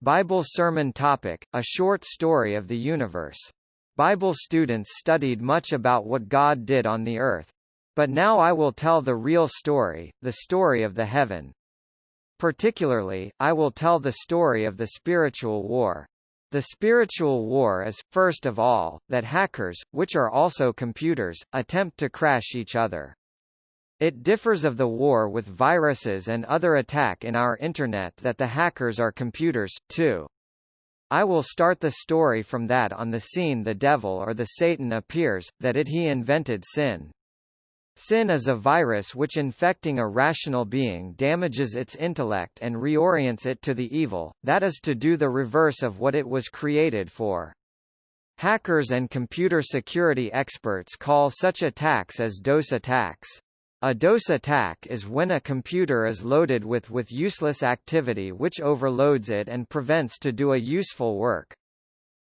Bible sermon topic, a short story of the universe. Bible students studied much about what God did on the earth. But now I will tell the real story, the story of the heaven. Particularly, I will tell the story of the spiritual war. The spiritual war is, first of all, that hackers, which are also computers, attempt to crash each other. It differs of the war with viruses and other attack in our Internet that the hackers are computers, too. I will start the story from that on the scene the devil or the Satan appears, that he invented sin. Sin is a virus which infecting a rational being damages its intellect and reorients it to the evil, that is to do the reverse of what it was created for. Hackers and computer security experts call such attacks as DOS attacks. A DOS attack is when a computer is loaded with useless activity which overloads it and prevents to do a useful work.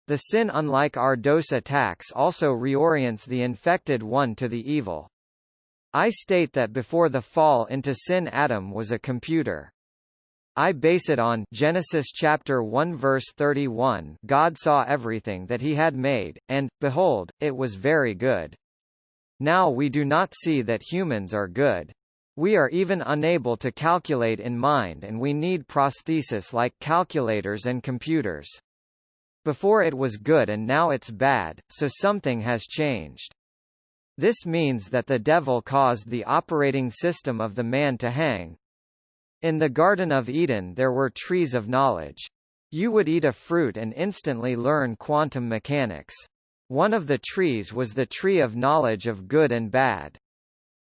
The sin, unlike our DOS attacks, also reorients the infected one to the evil. I state that before the fall into sin Adam was a computer. I base it on Genesis chapter 1 verse 31. God saw everything that he had made, and, behold, it was very good. Now we do not see that humans are good. We are even unable to calculate in mind, and we need prosthesis like calculators and computers. Before it was good and now it's bad, so something has changed. This means that the devil caused the operating system of the man to hang. In the Garden of Eden there were trees of knowledge. You would eat a fruit and instantly learn quantum mechanics. One of the trees was the tree of knowledge of good and bad.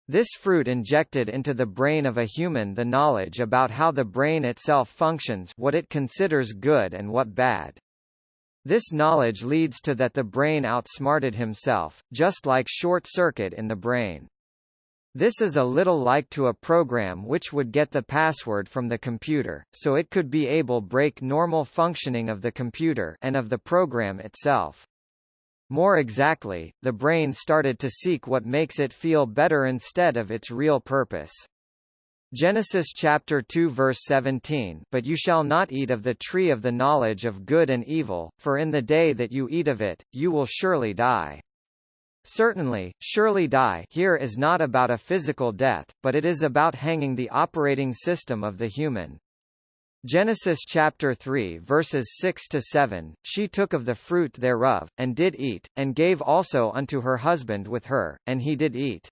This fruit injected into the brain of a human the knowledge about how the brain itself functions, what it considers good and what bad. This knowledge leads to that the brain outsmarted himself, just like short circuit in the brain. This is a little like to a program which would get the password from the computer, so it could be able break normal functioning of the computer and of the program itself. More exactly, the brain started to seek what makes it feel better instead of its real purpose. Genesis chapter 2 verse 17. But you shall not eat of the tree of the knowledge of good and evil, for in the day that you eat of it, you will surely die. Certainly, surely die here is not about a physical death, but it is about hanging the operating system of the human. Genesis chapter 3 verses 6 to 7. She took of the fruit thereof, and did eat, and gave also unto her husband with her, and he did eat.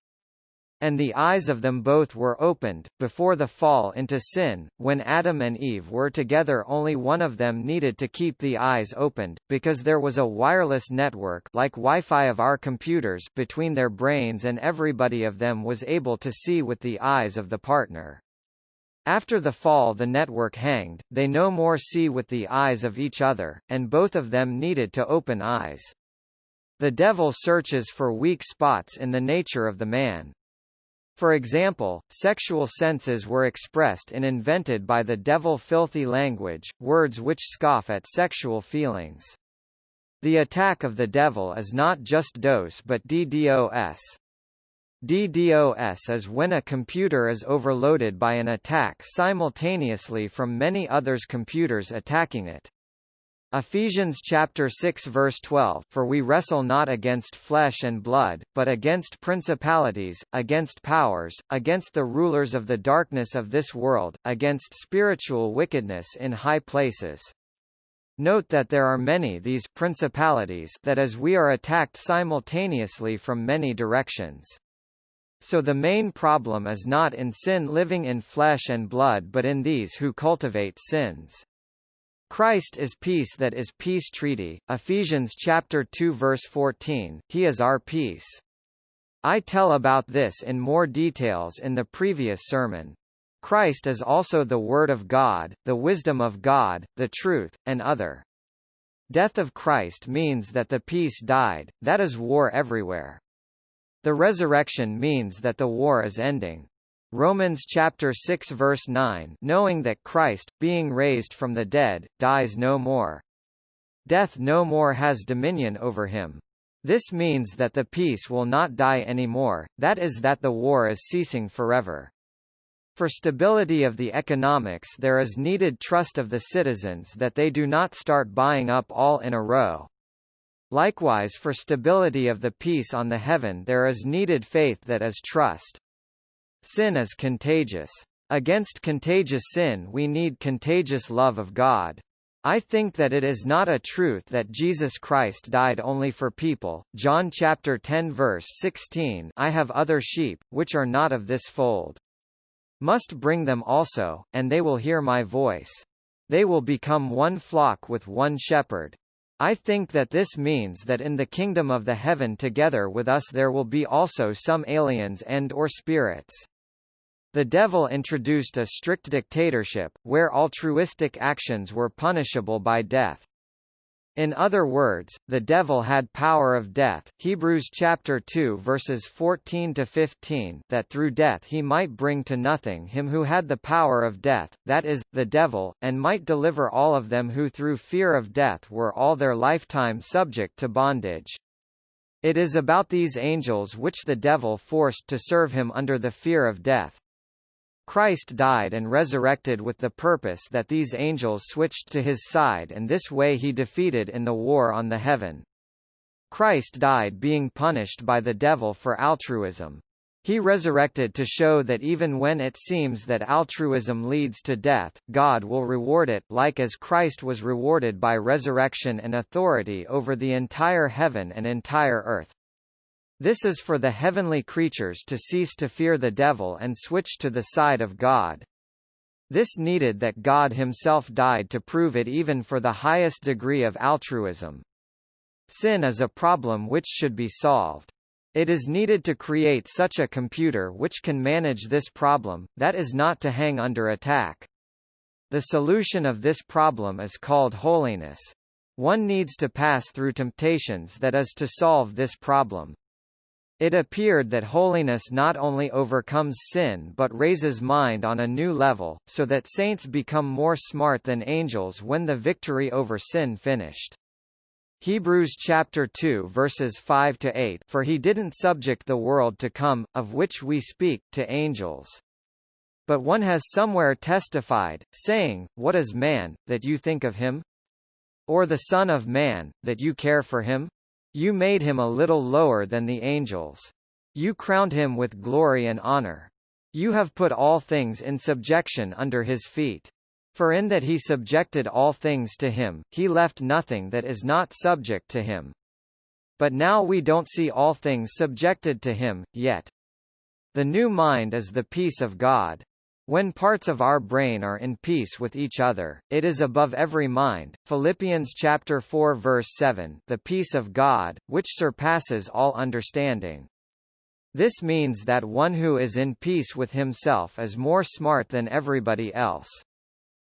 And the eyes of them both were opened, before the fall into sin. When Adam and Eve were together, only one of them needed to keep the eyes opened, because there was a wireless network like Wi-Fi of our computers between their brains, and everybody of them was able to see with the eyes of the partner. After the fall the network hanged, they no more see with the eyes of each other, and both of them needed to open eyes. The devil searches for weak spots in the nature of the man. For example, sexual senses were expressed and invented by the devil filthy language, words which scoff at sexual feelings. The attack of the devil is not just DOS but DDoS. DDoS is when a computer is overloaded by an attack simultaneously from many others' computers attacking it. Ephesians chapter 6 verse 12. For we wrestle not against flesh and blood, but against principalities, against powers, against the rulers of the darkness of this world, against spiritual wickedness in high places. Note that there are many these principalities, that is, we are attacked simultaneously from many directions. So the main problem is not in sin living in flesh and blood but in these who cultivate sins. Christ is peace, that is peace treaty. Ephesians chapter 2 verse 14. He is our peace. I tell about this in more details in the previous sermon. Christ is also the Word of God, the wisdom of God, the truth, and other. Death of Christ means that the peace died, that is war everywhere. The resurrection means that the war is ending. Romans chapter 6 verse 9. Knowing that Christ, being raised from the dead, dies no more. Death no more has dominion over him. This means that the peace will not die anymore, that is that the war is ceasing forever. For stability of the economics there is needed trust of the citizens that they do not start buying up all in a row. Likewise for stability of the peace on the heaven there is needed faith that is trust. Sin is contagious. Against contagious sin we need contagious love of God. I think that it is not a truth that Jesus Christ died only for people. John chapter 10 verse 16, I have other sheep, which are not of this fold. Must bring them also, and they will hear my voice. They will become one flock with one shepherd. I think that this means that in the kingdom of the heaven together with us there will be also some aliens and/or spirits. The devil introduced a strict dictatorship, where altruistic actions were punishable by death. In other words, the devil had power of death, Hebrews chapter 2 verses 14 to 15, that through death he might bring to nothing him who had the power of death, that is, the devil, and might deliver all of them who through fear of death were all their lifetime subject to bondage. It is about these angels which the devil forced to serve him under the fear of death. Christ died and resurrected with the purpose that these angels switched to his side, and this way he defeated in the war on the heaven. Christ died being punished by the devil for altruism. He resurrected to show that even when it seems that altruism leads to death, God will reward it, like as Christ was rewarded by resurrection and authority over the entire heaven and entire earth. This is for the heavenly creatures to cease to fear the devil and switch to the side of God. This needed that God himself died to prove it even for the highest degree of altruism. Sin is a problem which should be solved. It is needed to create such a computer which can manage this problem, that is not to hang under attack. The solution of this problem is called holiness. One needs to pass through temptations that is to solve this problem. It appeared that holiness not only overcomes sin but raises mind on a new level, so that saints become more smart than angels when the victory over sin finished. Hebrews chapter 2 verses 5 to 8, for he didn't subject the world to come, of which we speak, to angels. But one has somewhere testified, saying, what is man, that you think of him? Or the Son of Man, that you care for him? You made him a little lower than the angels. You crowned him with glory and honor. You have put all things in subjection under his feet. For in that he subjected all things to him, he left nothing that is not subject to him. But now we don't see all things subjected to him, yet. The new mind is the peace of God. When parts of our brain are in peace with each other, it is above every mind. Philippians chapter 4 verse 7, the peace of God, which surpasses all understanding. This means that one who is in peace with himself is more smart than everybody else.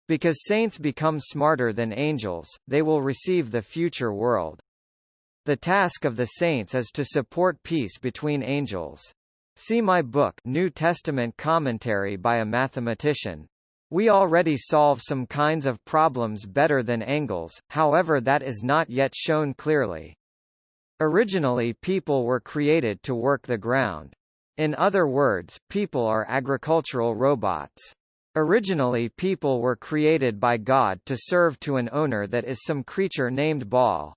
Because saints become smarter than angels, they will receive the future world. The task of the saints is to support peace between angels. See my book, New Testament Commentary by a Mathematician. We already solve some kinds of problems better than angels, however that is not yet shown clearly. Originally people were created to work the ground. In other words, people are agricultural robots. Originally people were created by God to serve to an owner that is some creature named Baal.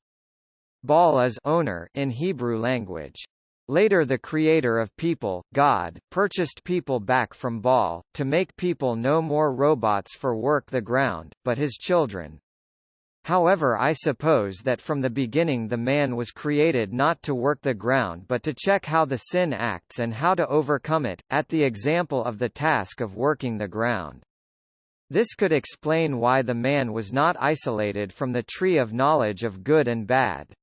Baal is owner in Hebrew language. Later the creator of people, God, purchased people back from Baal, to make people no more robots for work the ground, but his children. However, I suppose that from the beginning the man was created not to work the ground but to check how the sin acts and how to overcome it, at the example of the task of working the ground. This could explain why the man was not isolated from the tree of knowledge of good and bad.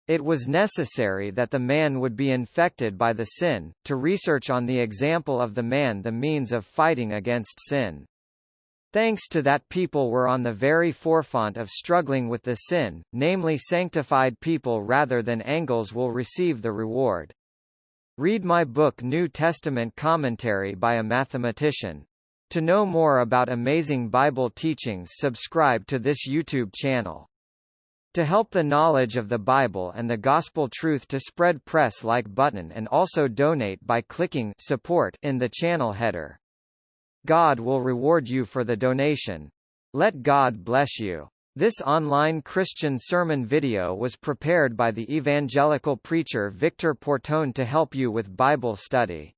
It was necessary that the man would be infected by the sin, to research on the example of the man the means of fighting against sin. Thanks to that people were on the very forefront of struggling with the sin, namely sanctified people rather than angels will receive the reward. Read my book New Testament Commentary by a Mathematician. To know more about amazing Bible teachings, subscribe to this YouTube channel. To help the knowledge of the Bible and the gospel truth to spread, press like button and also donate by clicking support in the channel header. God will reward you for the donation. Let God bless you. This online Christian sermon video was prepared by the evangelical preacher Victor Porton to help you with Bible study.